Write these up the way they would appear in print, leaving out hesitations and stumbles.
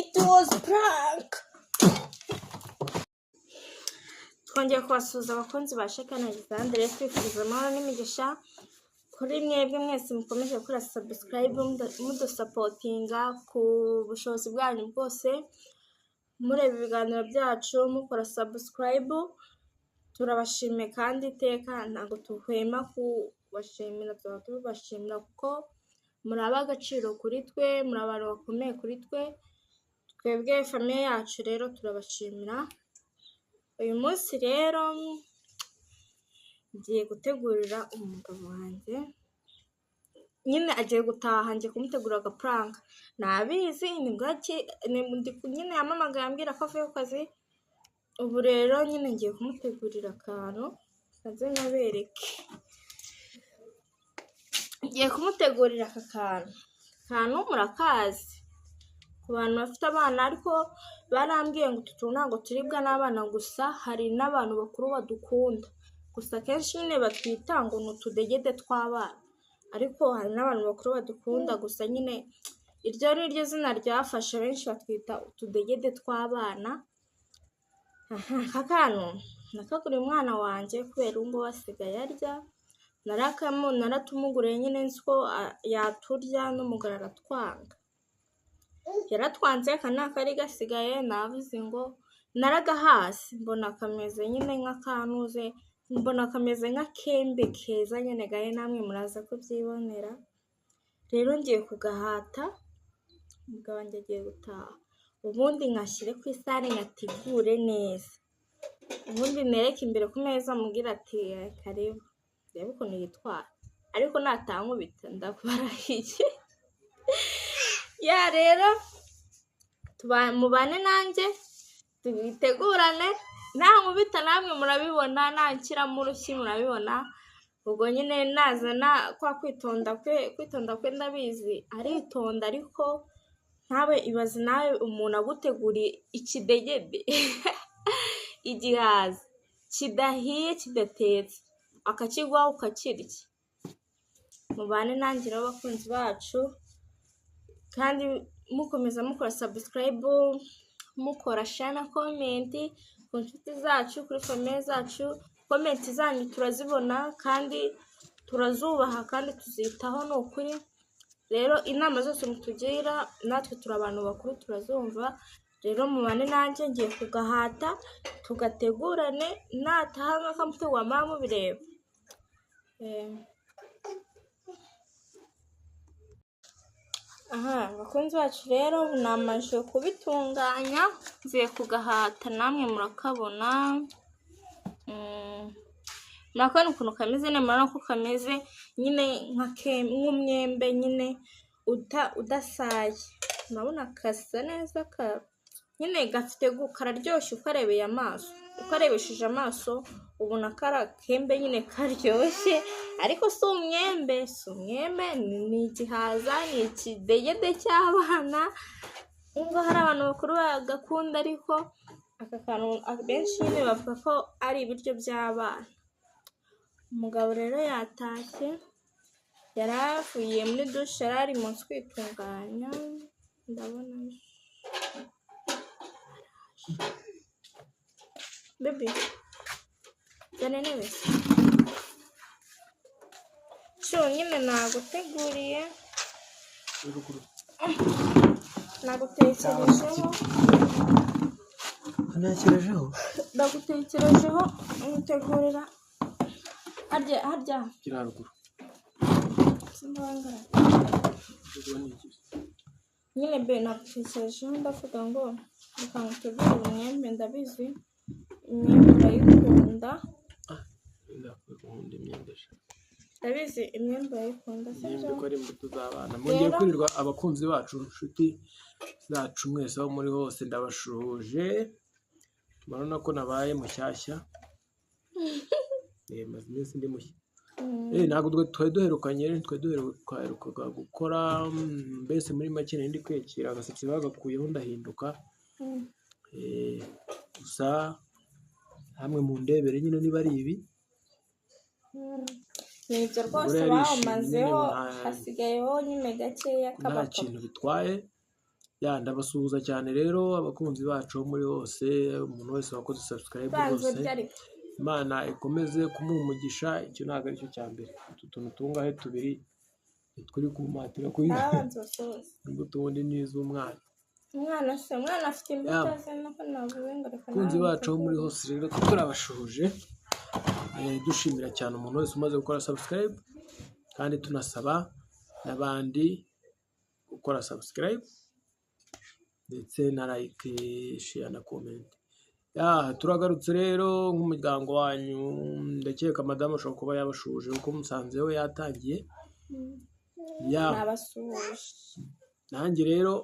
It was prank. Twongeye kubasuhuza abakunzi ba Shekana Alexandre, twifuriza amahoro n'imigisha kuri mwebwe mwese mukomeje gukora subscribe mudusapotinga ku bushobozi bwanyu bwose, mureba ibiganiro byacu mukora subscribe. Turabashimiye kandi iteka ntabwo tuhwema kubashimira, tubashimira kuko muri ab'agaciro kuri twe, muri abantu bakomeye kuri twe, twebwe famiye yacu rero turabashimira. Uyu munsi rero ngiye gutegurira umugabo wanjye, nyine agiye gutaha, ngiye kumutegurira agaprank. Nabizi ni gake nyine yamamagaye ambwira ko avuye ku kazi, ubu rero nyine ngiye kumutegurira akantu kaze nyabereke. Ngiye kumutegurira aka kantu murakazi ku bantu bafite abana, ariko barambwiye ngo utu ntabwo turibwa n'abana gusa, hari n'abantu bakuru badukunda, gusa kenshi nyine batwita ngo ni utudegede tw'abana, ariko hari n'abantu bakuru badukunda, gusa nyine iryo ni ryo zina ryafashe, benshi batwita utudegede tw'abana. Aka kantu nakaguriye umwana wanjye kubera ubu ngubu asigaye arya, naratumuguriye nyine nzi ko yaturya n'umugara aratwanga, yaratwanze. Aka ni akari gasigaye, navuze ngo naragahasi, mbona kameze nyine nk'akantuze, mbona kameze nk'akembe keza nyine gahe, namwe muraza kubyibonera. Rero ngiye kugahata, umugabo wanjye agiye gutaha, ubundi nkashyire ku isahani nkategure neza, ubundi nereke imbere ku meza mubwira ati karibu, reba ukuntu yitwara, ariko natankubita ndakubarahiye. Ya rero mubane nanjye tubitegurane, nankubita namwe murabibona, nanshyiramo urushyi murabibona. Ubwo nyine nazana kwa kwitonda kwe ndabizi aritonda, ariko ntawe ibaze nawe umuntu aguteguriye ikidegede igihaza kidahiye kidatetse akakigwaho ukakirya. Mubane nanjye rero abakunzi bacu, kandi mukomeza mukora subscribe, mukora share na comment ku nshuti zacu, kuri famille zacu. Comment zanyu turazibona kandi turazubaha kandi tuzitaho, ni ukuri. Rero inama zose mutugira, natwe turi abantu bakuru turazumva. Rero mubane nanjye, ngiye kugahata tugategurane, nataha nk'akamutegura mama mubireba. Abakunzi bacu rero namaze kubitunganya, ngiye kugahata, namwe murakabona. Murakabona ukuntu kameze, murabona ko kameze nyine nk'umwembe nyine udasaye, murabona kasa neza, nyine gafite kararyoshye ukarebeye amaso, ukarebesheje amaso ubona kari akembe nyine karyoshye, ariko si umwembe, ni igihaza, ni ikidegede cy'abana. Ubwo hari abantu bakuru bagakunda, ariko aka kantu benshi nyine bavuga ko ari ibiryo by'abana. Umugabo rero yatashye, yari avuye muri dushe, yari ari mu nzu kwitunganya, ndabona baby jyana intebe se cyo nyine naguteguriye, ndagutekerejeho umutegurira harya kiri haruguru nyine be nagutekerejeho, ndavuga ngo reka ngutegurire umwembe, ndabizi imyembe urayikunda, ndabizi imyembe urayikunda, sibyo ko ari imbuto z'abana. Mwongeye kwirirwa abakunzi bacu, inshuti zacu mwese aho muri hose, ndabashuhuje. Murabona ko nabaye mushyashya, maze iminsi ndi mushya. Ntabwo twari duherukanye, twaherukaga gukora, mbese muri make ndi kwekera, agasatsi bagakuyeho ndahinduka. Gusa hamwe mu ndebere nyine niba ari ibi nibyo rwose bawumazeho, hasigayeho nyine gakeya nta kintu bitwaye. ndabasuhuza cyane rero abakunzi bacu muri hose, umuntu wese wakoze subscribe banze rwose byari Imana ikomeze kumuha umugisha. Icyo ntabwo aricyo cya mbere, utu tuntu tungahe tubiri turi kumatira kuyiga abanze basoze imbuto ubundi ni iz'umwana. umwana afite imbuto ze nuko navuze ngo reka abakunzi bacu muri hose rero turabashuhuje, dushimira cyane umuntu wese umaze gukora subscribe, kandi tunasaba n'abandi gukora subscribe ndetse na like, share na comment. Turagarutse rero nk'umuryango wanyu, ndakeka madamu ashobora kuba yabashuje kuko musanze we yatangiye. nabasuhuje Nanjye rero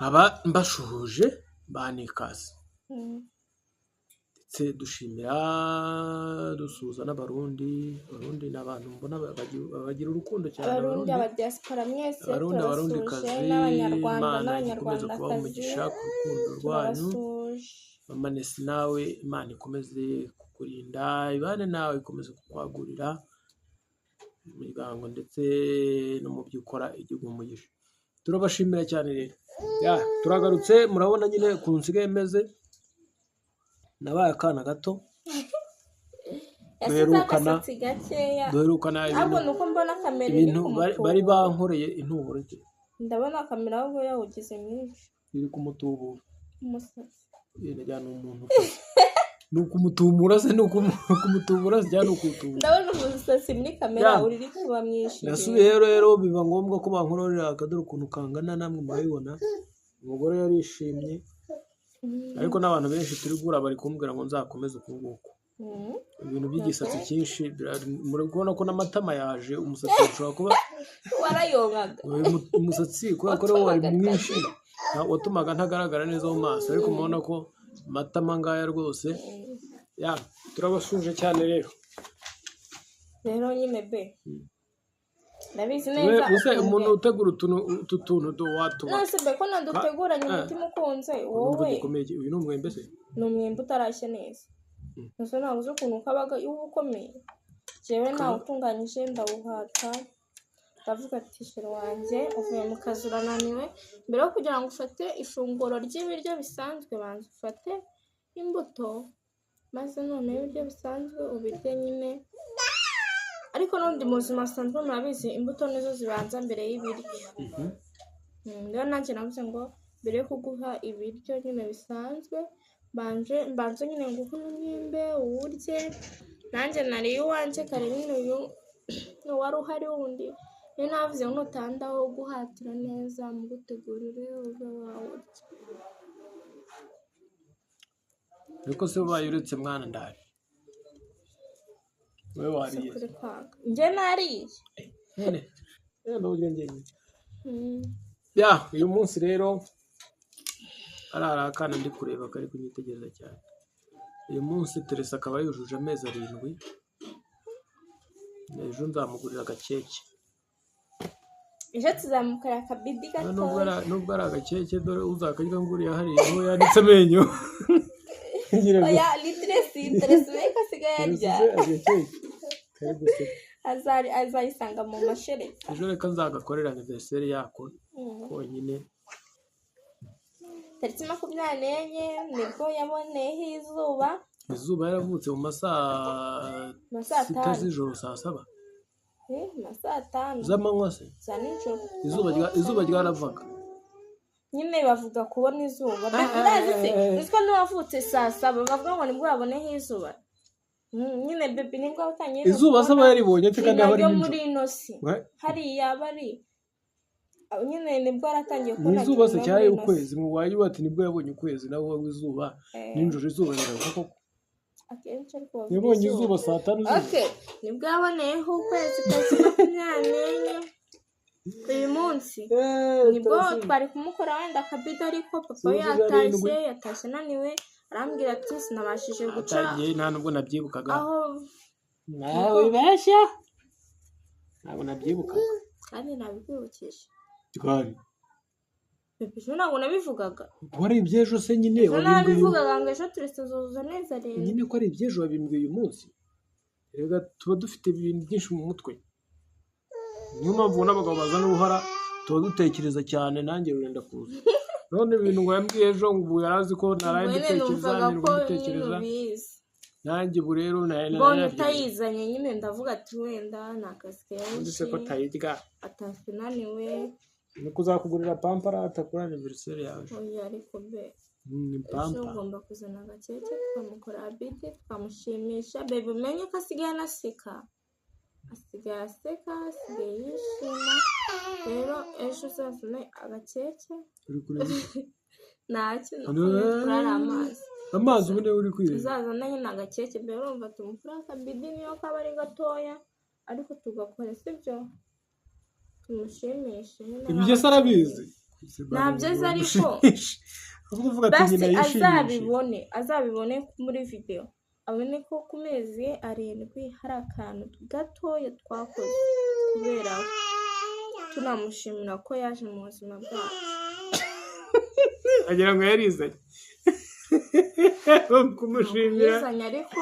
aba mbashuhuje banikaze, ndetse dushimira dusuhuza n'abarundi. Abarundi ni abantu mbona bagira urukundo cyane. abarundi abadiaspora mwese abarundikazi, n'abanyarwanda Imana ikomeze kubaha umugisha ku rukundo rwanyu. Mama Nesi nawe Imana ikomeze kukurinda, ibane nawe ikomeze kukwagurira umuryango ndetse no mu byo ukora igihugu umugisha. Turabashimira cyane rero. Turagarutse, murabona nyine ukuntu nsigaye meze, nabaye akana gato duherukana ahubwo nuko mbona kamera iri ibintu bari bankoreye intuburo nke, ndabona kamera ahubwo yawugize mwinshi iri kumutubura umusatsi yajyana umuntu ni ukumutumura se, ni ukumutumura se cyangwa ni ukutubura. ndabona umusatsi muri kamera uri kuba mwinshi. Nasubiye rero biba ngombwa ko bankororera akadore ukuntu kangana, namwe murabibona. Umugore yarishimye, ariko n'abantu benshi turi guhura bari kumbwira ngo nzakomeze uku nguku. Ibintu by'igisatsi cyinshi muri kubona ko n'amatama yaje, umusatsi ushobora kuba warayongaga umusatsi kubera ko rero wari mwinshi watumaga ntagaragara neza mu maso, ariko mubona ko amatama ngaya rwose. Turabashuje cyane rero nyine be ndabizi neza gusa umuntu utegura utu tuntu watuma nase be ko naduteguranye umutima ukunze wowe. Uyu ni umwembe se? Ni umwembe utarashye neza, gusa ntabwo uzi ukuntu kabaga iyo ukomeye. Jewe nawutunganyije ndawuhata, ndavuga ati shira wanjye uvuye mu kazi urananiwe, mbere yo kugira ngo ufate ifunguro ry'ibiryo bisanzwe banza ufate imbuto, maze none ibiryo bisanzwe ubirye nyine. Ariko n'undi mu buzima busanzwe murabizi imbuto nizo zibanza mbere y'ibiryo. Rero nanjye navuze ngo mbere yo kuguha ibiryo nyine bisanzwe mbanze nyine nguhe umwembe uwurye. Nanjye nariye uwanjye kare, nyine uyu wari uhari wundi niyo navuze ngo nutandaho guhatira neza mugutegurire ube wawurya. ariko se ubaye uretse mwana ndari wowe wariye? Njye nariye uyu munsi rero ari akana ndi kureba kari kunyitegereza cyane. Uyu munsi Teresa akaba yujuje amezi 7. Ejo nzamugurira agakeke. Ejo tuzamukorera akabibi gato. Nubwo ari agakeke, dore uzakarya nguriya hariya aho yanditse amenyo. Oya litresi beka asigaye arya. Azayisanga mu mashereka. Ejo reka nzagakorera anniversaire yako konyine. Tariki 24 nibwo yaboneyeho izuba. Izuba yaravutse mu masaa 6 z'ijoro, saa 7. Masaa 5 z'amanywa se? Za nijoro. Izuba ryaravaga. Nyine bavuga kubona izuba. Urazi se? Niziko n'uwavutse saa 7 bavuga ngo nibwo yaboneyeho izuba. Nyine baby nibwo atangiye. Izuba se yaribonye te kandi abari muri inosi. Hariya bari nyine nibwo aratangiye kubona. Izuba se cyaye ukwezi mu wayi wati nibwo yabonye ukwezi nawe w'izuba ninjoro izuba riravuga koko. Akenshi ariko yabonye izuba saa 5. Okay, nibwo yaboneyeho ukwezi kwa 24. Uyu munsi nibwo twari kumukora wenda akabido, ariko papa yatashye naniwe arambwira ati sinabashije guca. Atagiye nta nubwo nabyibukaga. Aho nawe bashya ntabwo nabyibukaga kandi nabikwibukije. Twari Pepe ntabwo nabivugaga. Wari ibyejo se nyine wabivugaga ngo ejo turisoza neza rero. Nyine ko ari ibyejo wabimbwiye uyu munsi. Rega tuba dufite ibintu byinshi mu mutwe. Niyo mpamvu n'abagabo bazana uruhara tuba dutekereza cyane nanjye wenda kuza none ibintu ngo yambwiye ejo ngo ubu yarazi ko naraye mbitekereza nanjye ubu rero mbonye utayizanye nyine ndavuga ati wenda ni akazi kenshi ko tayirya atasinaniwe ni kuzakugurira pampara atakura anniversaire yawe oya ariko be ni pampa ugomba kuzana agakeke tukamukora abidi tukamushimisha bebe umenye ko asigaye anaseka asigaye yishima rero ejo uzazane agakeke uri kureba ntacyo kurara amazi ubundi uri kwireba uzazana nyine agakeke mbere urumva tumukora akabidi niyo kaba ari gatoya ariko tugakora sibyo tumushimishe ibyo se arabizi ntabyo azi ariko basi azabibone muri video abone ko ku mezi 7 hari akantu gatoya twakoze kubera tunamushimira ko yaje mu buzima bwacu agira ngo yarizanye kumushimira yarizanye ariko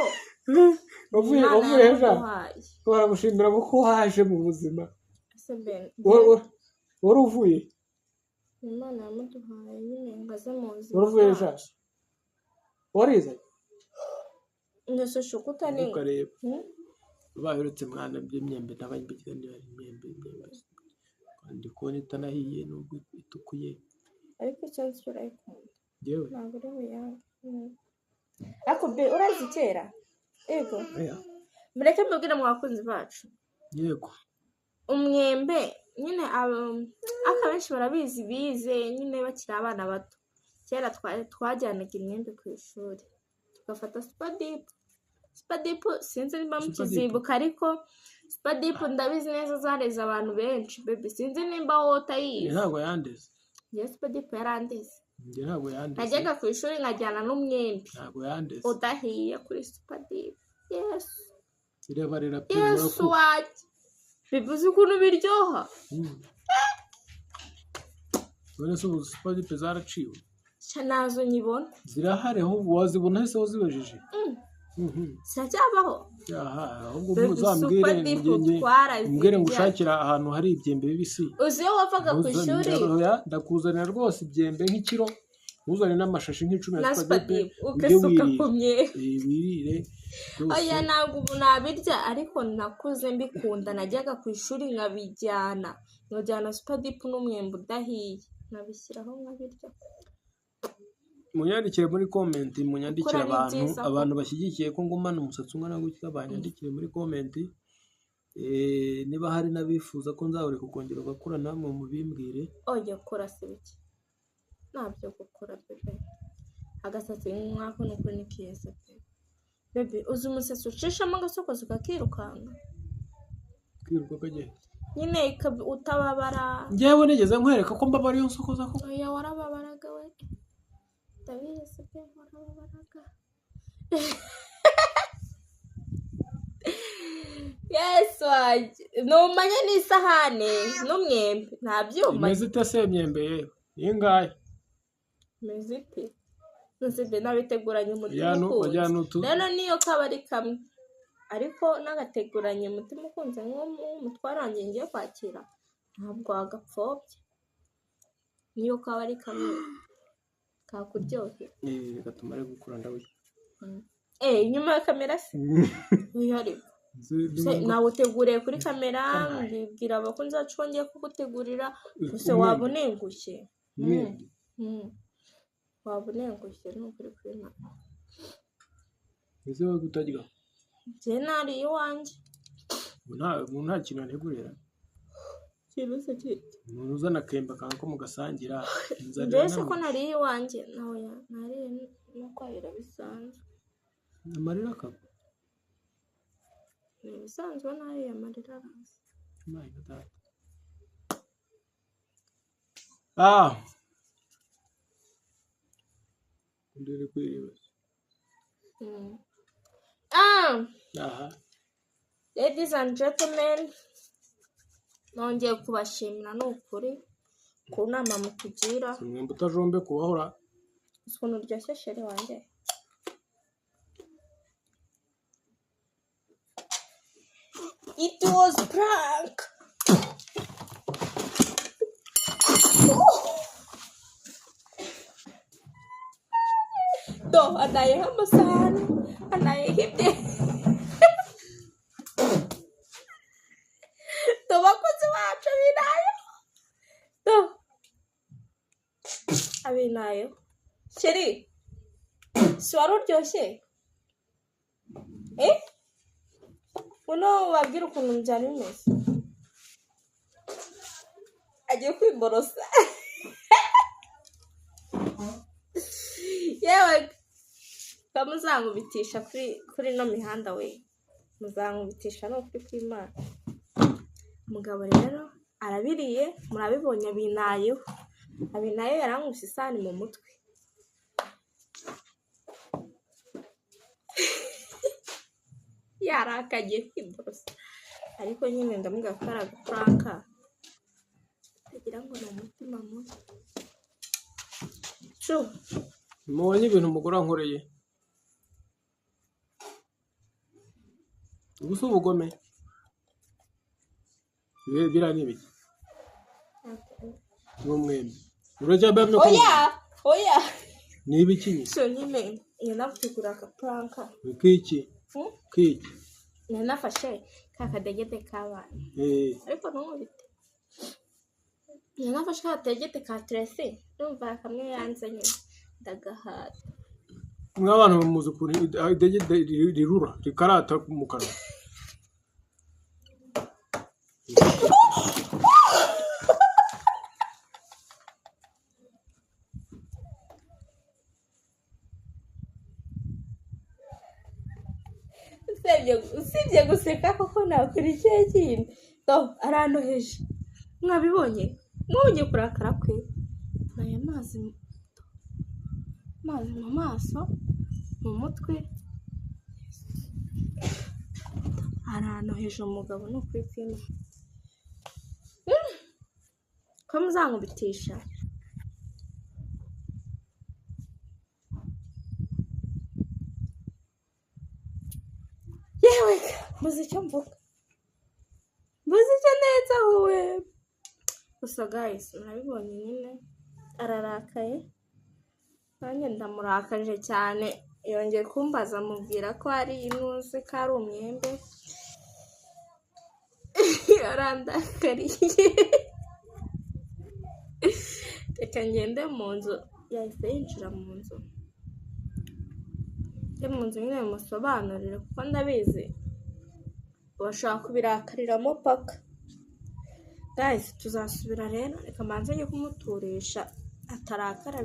uvuye ejo baramushimira ko waje mu buzima wari uvuye Imana yamuduhaye nyine ngaze mu buzima wari uvuye ejo warizanye ndetse shukuta ni ukareba baherutse mwana by'imyembe n'abanyibigire ndi ari imyembe kandi kubona itanahiye nubwo itukuye ariko cyose urayikunda yewe ntabwo uri buyange ariko be urazi kera yego mureke mbabwire mu bakunzi bacu yego umwembe nyine abenshi barabizi bize nyine bakiri abana bato kera twajyanaga imyembe ku ishuri tugafata supadipu sinzi nimba mukizibuka ariko supadipu ndabizi neza zareze abantu benshi bebe sinzi nimba wowe utayizi ntabwo yandeze njye supadipu yarandeze ntabwo yandeze najyaga ku ishuri nkajyana n'umwembe ntabwo yandeze udahiye kuri supadipu yesu irebarira yesu wajya bivuze ukuntu biryoha none se ubu supadipu zaraciwe nazo nyibona zirahari ahubwo wazibona ese wazibejeje ziracyabaho ahubwo uzambwire ngo ushakira ahantu hari ibyembe bibisi uzi iyo wavaga ku ishuri ndakuzanira rwose ibyembe nk'ikiro ntuzane n'amashashi nk'icumi ya supadipu ugasuka ku myembe wirire oya ntabwo ubu nabirya ariko nakuze mbikunda najyaga ku ishuri nkabijyana supadipu n'umwembe udahiye nkabishyiraho nkabirya munyandikire muri komenti munyandikire abantu bashyigikiye ko ngumana umusatsi ungana gutya banyandikire muri komenti niba hari n'abifuza ko nzahore kukongera ugakura namwe mubimbwire oya kora se biki ntabyo gukora bebe agasatsi nk'ako nuko ni keza bebe uzi umusatsi ucishamo agasokozo kakirukanka kwiruka kagenda nyine utababara njyewe nigeze nkwereka ko mbabara iyo nsokoza ko oya warababaraga we ndabizi pe warababaraga yesu wajya numanye n'isahane n'umwembe nta byuma imeze ite se imyembe yewe iyi ngahe imeze ite ntusibe nabiteguranye umutima ukunze rero niyo kaba ari kamwe ariko n'agateguranye umutima ukunze nk'umutwarange ngiye kwakira ntabwo wagapfobye niyo kaba ari kamwe kakuryohera reka tumare gukura ndabona inyuma ya kamera se wihariwe nawe uteguriye kuri kamera mbibwira abakunzi bacu ko ngiye kugutegurira gusa waba unengushye waba unengushye nukuri kw'Imana ese wowe kutarya njye nariye iwanjye ubu nta kintu antegurira ikintu se umuntu uzana akemba akanga ko mugasangira mbese ko nariye iwanjye nawe nariye no kwahira bisanzwe amarira akaba ni ibisanzwe nariye amarira araza ndere kwireba ladies and gentlemen nongeye kubashimira ni ukuri ku nama mutugira umwembe utajombe kuwahora ukuntu uryoshye shere wanjye it was prank do anayeho amasahani anayeho ibye abakozi bacu abinayo sheri si wari uryoshye uno wabwira ukuntu byari bimeze agiye kwiborosa yewe muzankubitisha kuri no mihanda we muzankubitisha no kuri kw'Imana umugabo rero arabiriye murabibonye abinayo yarankubise isahani mu mutwe yarakagiye kwiborosa ariko nyine ndamubwira ko ari agapuranka agira ngo ni umutima mubi mubonye ibintu umugore wankoreye ubu si ubugome biriya ni ibiki n'umwembe uracyabamye ko oya ni ibiki nyine nagutegura agapuranka kiki nafashe ka kadegede k'abana ariko ntumubite nafashe ka kadegede ka Tracy numva kamwe yanze nyine ndagahata mw'abana bamuzi ukuntu idegede rirura rikarata mu kanwa usibye guseka koko nakora icyo kintu arantoheje mwabibonye kurakara kwe aya mazi mu maso mu mutwe arantoheje umugabo ni ukuri kw'Imana ko muzankubitisha yewe mbuze icyo mvuga neza wowe gusa guys murabibonye nyine ararakaye nanjye ndamurakaje cyane yongeye kumbaza mubwira ko ari inuze ko ari umwembe arandakariye reka ngende mu nzu yahise yinjira mu nzu nyine musobanurire kuko ndabizi bashaka kubirakariramo paka guys tuzasubira rero reka manze njye kumuturisha atarakara